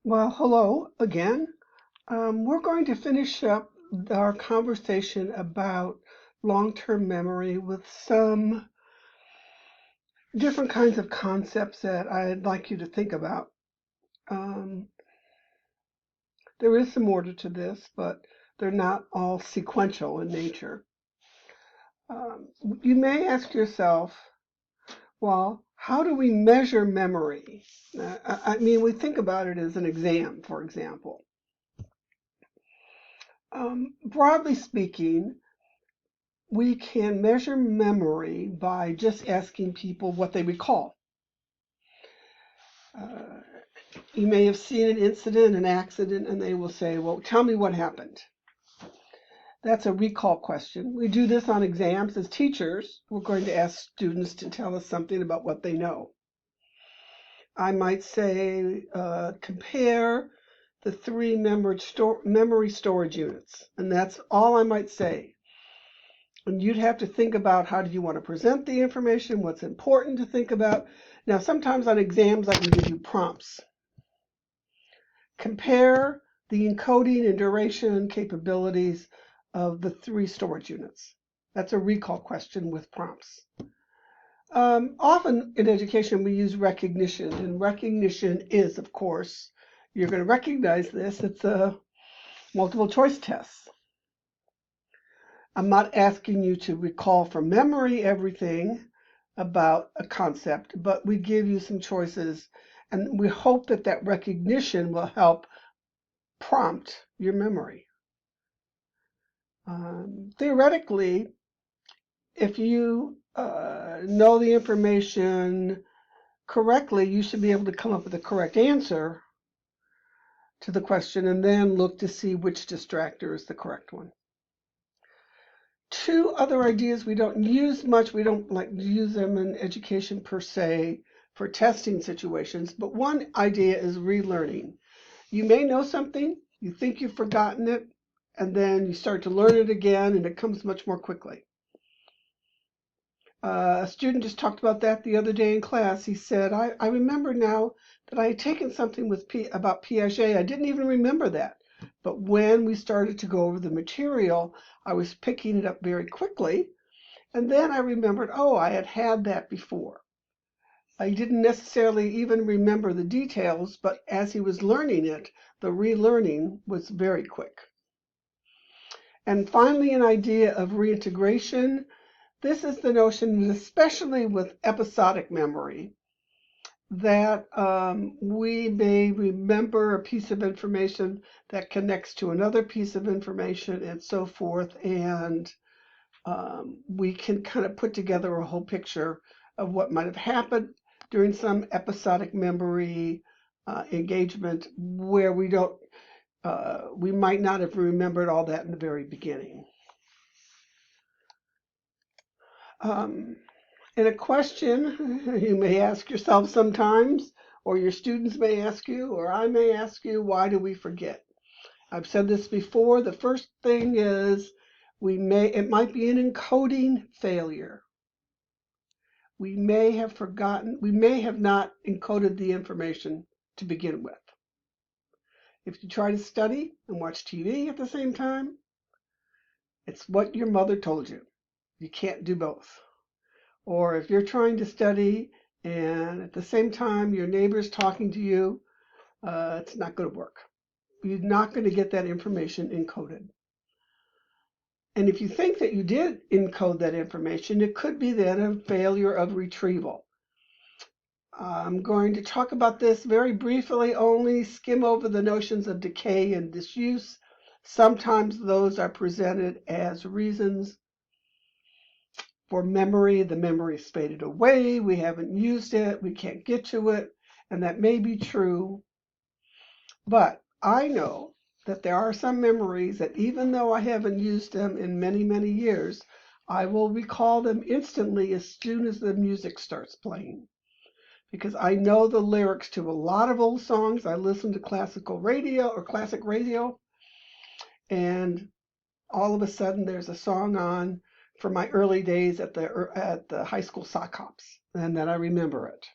Well, hello again. We're going to finish up our conversation about long-term memory with some different kinds of concepts that I'd like you to think about. Um, there is some order to this, but they're not all sequential in nature. Um, you may ask yourself, well, how do we measure memory? We think about it as an exam, for example. Broadly speaking, we can measure memory by just asking people what they recall. Uh, you may have seen an incident, an accident, and they will say, well, tell me what happened. That's a recall question. We do this on exams as teachers. We're going to ask students to tell us something about what they know. I might say, compare the three memory storage units, and that's all I might say. And you'd have to think about how do you want to present the information, what's important to think about. Now, sometimes on exams, I can give you prompts. Compare the encoding and duration capabilities of the three storage units. That's a recall question with prompts. Often in education, we use recognition, and recognition is, of course, you're going to recognize this, it's a multiple choice test. I'm not asking you to recall from memory everything about a concept, but we give you some choices, and we hope that that recognition will help prompt your memory. Theoretically, if you know the information correctly, you should be able to come up with the correct answer to the question and then look to see which distractor is the correct one. Two other ideas we don't use much, we don't like to use them in education per se for testing situations, but one idea is relearning. You may know something, you think you've forgotten it, and then you start to learn it again and it comes much more quickly. A student just talked about that the other day in class. He said, I remember now that I had taken something about Piaget. I didn't even remember that. But when we started to go over the material, I was picking it up very quickly. And then I remembered, oh, I had that before. I didn't necessarily even remember the details, but as he was learning it, the relearning was very quick. And finally, an idea of reintegration. This is the notion, especially with episodic memory, that we may remember a piece of information that connects to another piece of information and so forth, and we can kind of put together a whole picture of what might have happened during some episodic memory engagement where we might not have remembered all that in the very beginning. And a question you may ask yourself sometimes, or your students may ask you, or I may ask you, why do we forget? I've said this before. The first thing is it might be an encoding failure. We may have forgotten, we may have not encoded the information to begin with. If you try to study and watch TV at the same time, it's what your mother told you. You can't do both. Or if you're trying to study and at the same time your neighbor's talking to you, it's not going to work. You're not going to get that information encoded. And if you think that you did encode that information, it could be then a failure of retrieval. I'm going to talk about this very briefly, only skim over the notions of decay and disuse. Sometimes those are presented as reasons for memory. The memory is faded away, we haven't used it, we can't get to it, and that may be true. But I know that there are some memories that even though I haven't used them in many, many years, I will recall them instantly as soon as the music starts playing. Because I know the lyrics to a lot of old songs. I listen to classical radio or classic radio, and all of a sudden there's a song on from my early days at the high school sock hops, and then I remember it.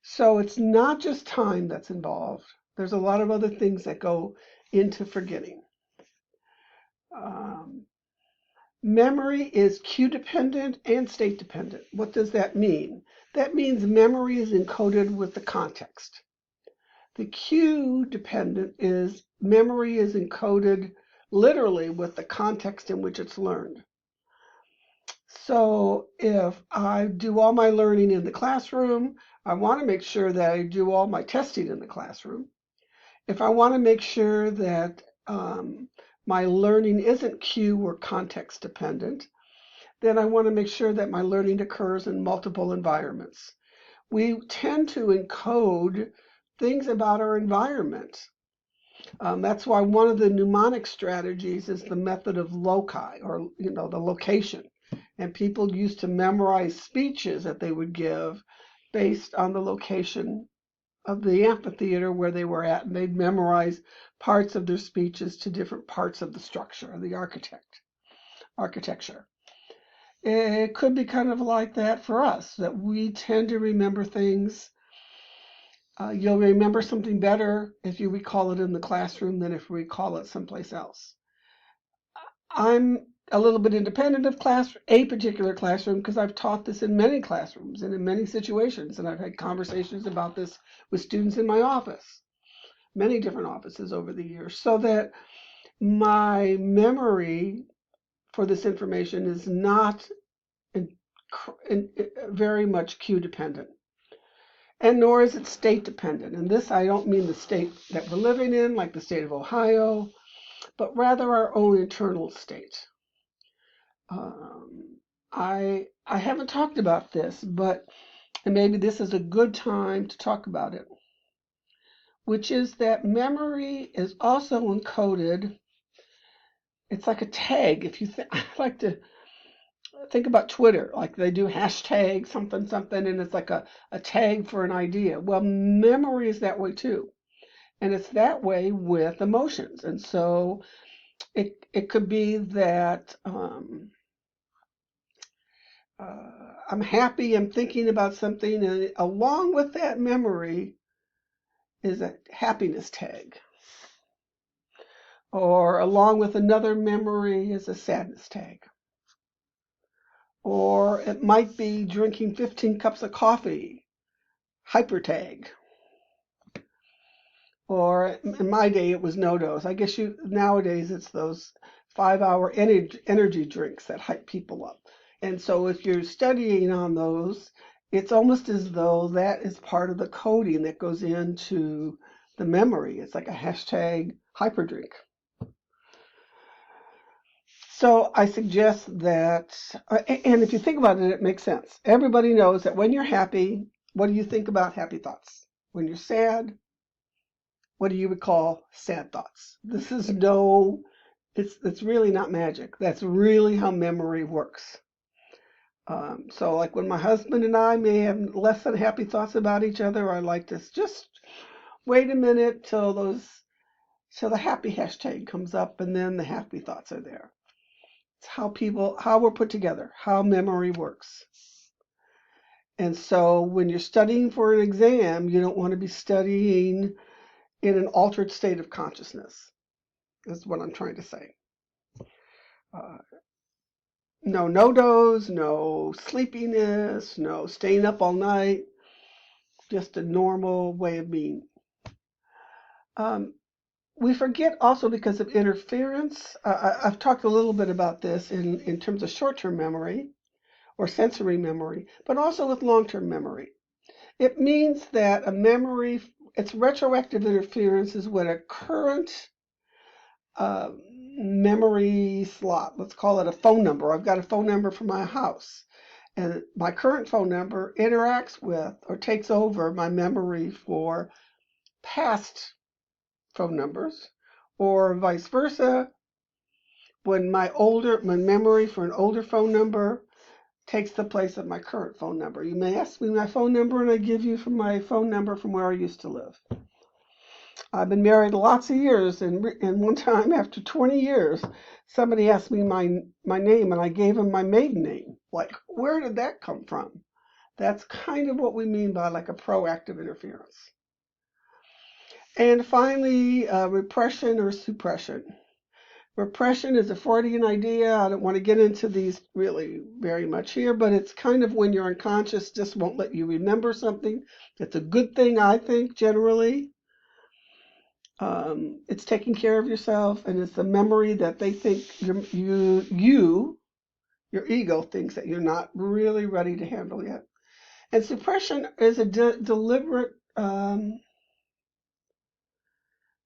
So it's not just time that's involved. There's a lot of other things that go into forgetting. Memory is cue dependent and state dependent. What does that mean? That means memory is encoded with the context. The cue dependent is memory is encoded literally with the context in which it's learned. So if I do all my learning in the classroom, I want to make sure that I do all my testing in the classroom. If I want to make sure that my learning isn't cue or context dependent, then I want to make sure that my learning occurs in multiple environments. We tend to encode things about our environment. That's why one of the mnemonic strategies is the method of loci, or the location. And people used to memorize speeches that they would give based on the location of the amphitheater where they were at, and they'd memorize parts of their speeches to different parts of the structure, of the architecture. It could be kind of like that for us, that we tend to remember things. You'll remember something better if you recall it in the classroom than if you recall it someplace else. I'm a little bit independent of a particular classroom because I've taught this in many classrooms and in many situations, and I've had conversations about this with students in my office, many different offices over the years, so that my memory for this information is not very much cue dependent, and nor is it state dependent. And this, I don't mean the state that we're living in, like the state of Ohio, but rather our own internal state. I haven't talked about this, and maybe this is a good time to talk about it, which is that memory is also encoded. It's like a tag. I like to think about Twitter, like they do hashtag something something, and it's like a tag for an idea. Well, memory is that way too, and it's that way with emotions. And so it could be that I'm happy, I'm thinking about something, and along with that memory is a happiness tag. Or along with another memory is a sadness tag. Or it might be drinking 15 cups of coffee, hyper tag. Or in my day, it was no dose. I guess nowadays it's those 5-hour energy drinks that hype people up. And so if you're studying on those, it's almost as though that is part of the coding that goes into the memory. It's like a hashtag hyperdrink. So I suggest that, and if you think about it, it makes sense. Everybody knows that when you're happy, what do you think about happy thoughts? When you're sad, what do you recall sad thoughts? It's really not magic. That's really how memory works. So like when my husband and I may have less than happy thoughts about each other, I like to just wait a minute till the happy hashtag comes up, and then the happy thoughts are there. It's how we're put together, how memory works. And so when you're studying for an exam, you don't want to be studying in an altered state of consciousness, is what I'm trying to say. No no-dos, no sleepiness, no staying up all night, just a normal way of being. We forget also because of interference. I've talked a little bit about this in terms of short-term memory or sensory memory, but also with long-term memory. It means that it's retroactive interference is when a current memory slot, let's call it a phone number. I've got a phone number for my house, and my current phone number interacts with or takes over my memory for past phone numbers, or vice versa. When my memory for an older phone number takes the place of my current phone number. You may ask me my phone number, and I give you my phone number from where I used to live. I've been married lots of years, and one time after 20 years, somebody asked me my name, and I gave him my maiden name. Like, where did that come from? That's kind of what we mean by like a proactive interference. And finally, repression or suppression. Repression is a Freudian idea. I don't want to get into these really very much here, but it's kind of when your unconscious just won't let you remember something. It's a good thing, I think, generally. It's taking care of yourself, and it's a memory that they think your ego thinks that you're not really ready to handle yet. And suppression is a deliberate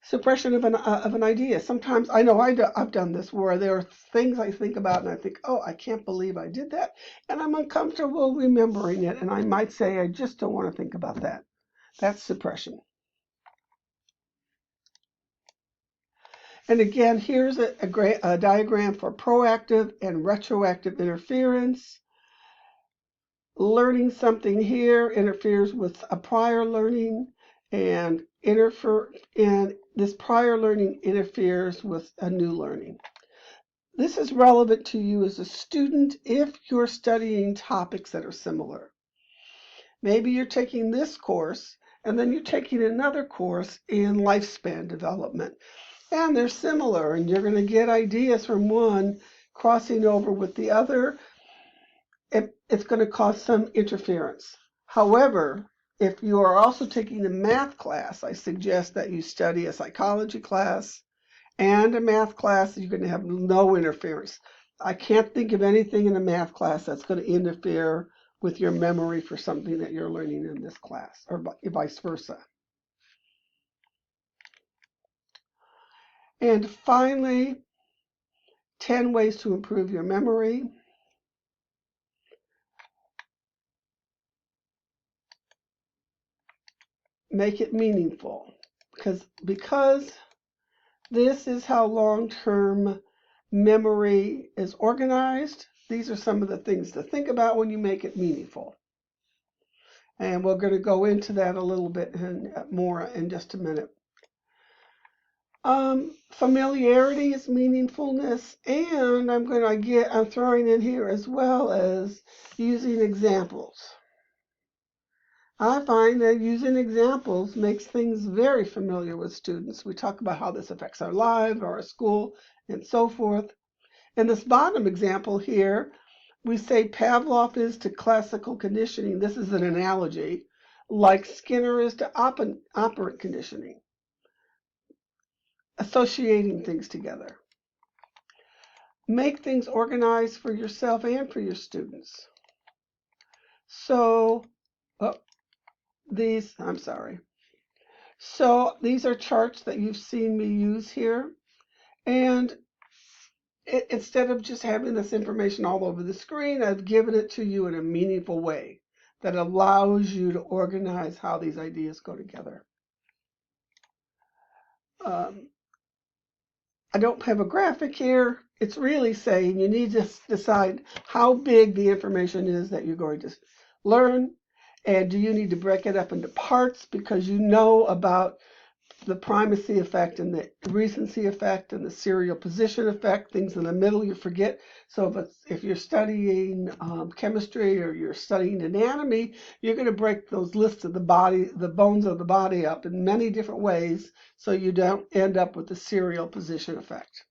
suppression of an idea. Sometimes I know I've done this where there are things I think about and I think, oh, I can't believe I did that, and I'm uncomfortable remembering it, and I might say I just don't want to think about that. That's suppression. And again, here's a diagram for proactive and retroactive interference. Learning something here interferes with a prior learning, and this prior learning interferes with a new learning. This is relevant to you as a student if you're studying topics that are similar. Maybe you're taking this course and then you're taking another course in lifespan development, and they're similar, and you're going to get ideas from one crossing over with the other. It's going to cause some interference. However, if you are also taking a math class, I suggest that you study a psychology class and a math class. You're going to have no interference. I can't think of anything in a math class that's going to interfere with your memory for something that you're learning in this class, or vice versa. And finally, 10 ways to improve your memory. Make it meaningful, because this is how long-term memory is organized. These are some of the things to think about when you make it meaningful. And we're going to go into that a little bit more in just a minute. Familiarity is meaningfulness, and I'm throwing in here as well as using examples. I find that using examples makes things very familiar with students. We talk about how this affects our lives or our school and so forth. In this bottom example here, we say Pavlov is to classical conditioning. This is an analogy, like Skinner is to operant conditioning, associating things together. Make things organized for yourself and for your students. So, these are charts that you've seen me use here. And instead of just having this information all over the screen, I've given it to you in a meaningful way that allows you to organize how these ideas go together. I don't have a graphic here. It's really saying you need to decide how big the information is that you're going to learn, and do you need to break it up into parts because you know about the primacy effect and the recency effect and the serial position effect. Things in the middle you forget. So if you're studying chemistry or you're studying anatomy, you're going to break those lists of the bones of the body up in many different ways so you don't end up with the serial position effect.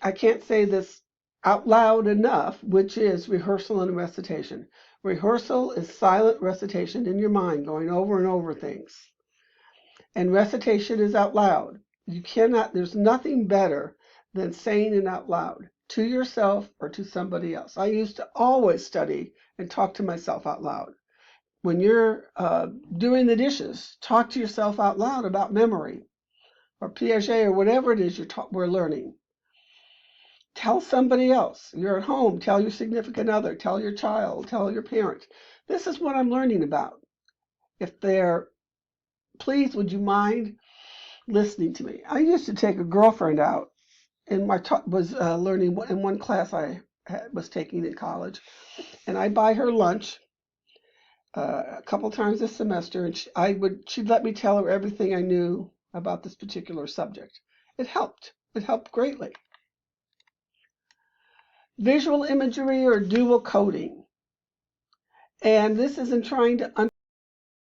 I can't say this out loud enough, which is rehearsal and recitation. Rehearsal is silent recitation in your mind, going over and over things. And recitation is out loud. There's nothing better than saying it out loud to yourself or to somebody else. I used to always study and talk to myself out loud. When you're doing the dishes, talk to yourself out loud about memory or Piaget or whatever it is we're learning. Tell somebody else. You're at home, tell your significant other, tell your child, tell your parent. This is what I'm learning about. If they're, please, would you mind listening to me? I used to take a girlfriend out, and was learning in one class I was taking in college, and I'd buy her lunch a couple times a semester, and she'd let me tell her everything I knew about this particular subject. It helped. It helped greatly. Visual imagery or dual coding. And this is in trying to